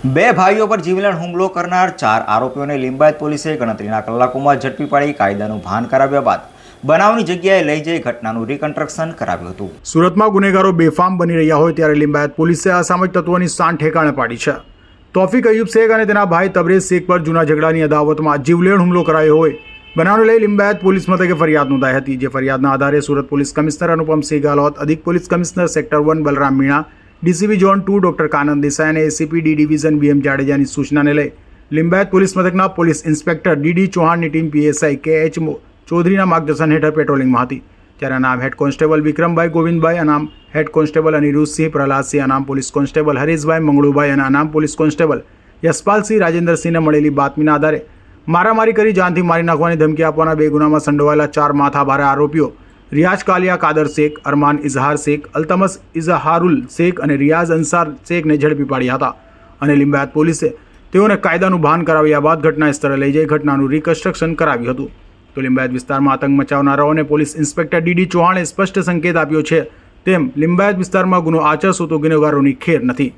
બે ભાઈઓ પર જીવલેણ હુમલો કરનાર 4 આરોપીઓને લિંબાયત પોલીસે ગણતરીના કલાકોમાં ઝડપી પાડી કાયદાનું ભાન કરાવ્યા બાદ બનાવની જગ્યાએ લઈ જઈ ઘટનાનું રિકન્સ્ટ્રક્શન કરાવ્યું હતું। સુરતમાં ગુનેગારો બેફામ બની રહ્યા હોય ત્યારે લિંબાયત પોલીસે અસામાજિક તત્વોની શાન ઠેકાણે પાડી છે। તોફિક અયુબ શેખ અને તેના ભાઈ તબરેઝ શેખ પર જૂના ઝઘડાની અદાવતમાં જીવલેણ હુમલો કરાયો હોય બનાવને લઈ લિંબાયત પોલીસ મથકે ફરિયાદ નોંધાઈ હતી। જે ફરિયાદના આધારે સુરત પોલીસ કમિશનર અનુપમસિંહ ગેહલોત, અધિક police commissioner sector 1 Balram Meena, DCP zone 2 doctor Kanan Desai અને એસીપી ડી ડિવિઝન બીએમ જાડેજાની સૂચનાને લઈ લિંબાયત પોલીસ મથકના પોલીસ ઇન્સ્પેક્ટર ડીડી ચૌહાણની ટીમ પીએસઆઈ કે.એચ. ચૌધરીના માર્ગદર્શન હેઠળ પેટ્રોલિંગમાં હતી। ત્યારે અનામ હેડ કોન્સ્ટેબલ વિક્રમભાઈ ગોવિંદભાઈ, અનામ હેડ કોન્સ્ટેબલ અનિરુદ્ધસિંહ પ્રહલાદસિંહ, અનામ પોલીસ કોન્સ્ટેબલ હરીશભાઈ મંગળુભાઈ અને અનામ પોલીસ કોન્સ્ટેબલ યશપાલસિંહ રાજેન્દ્રસિંહને મળેલી બાતમીના આધારે મારામારી કરી જાનથી મારી નાખવાની ધમકી આપવાના 2 ગુનામાં સંડોવાયેલા 4 માથાભારે આરોપીઓ રિયાઝ કાલિયા કાદર શેખ, અરમાન ઇઝહાર શેખ, અલ્તમસ ઇઝહારુલ શેખ અને રિયાઝ અંસાર શેખને ઝડપી પાડ્યા હતા અને લિંબાયત પોલીસે તેઓને કાયદાનું ભાન કરાવ્યા બાદ ઘટના સ્થળે લઈ જઈ ઘટનાનું રિકન્સ્ટ્રક્શન કરાવ્યું હતું। તો લિંબાયત વિસ્તારમાં આતંક મચાવનારાઓને પોલીસ ઇન્સ્પેક્ટર ડીડી ચૌહાણે સ્પષ્ટ સંકેત આપ્યો છે તેમ લિંબાયત વિસ્તારમાં ગુનો આચરશો તો ગુનેગારોની ખેર નથી।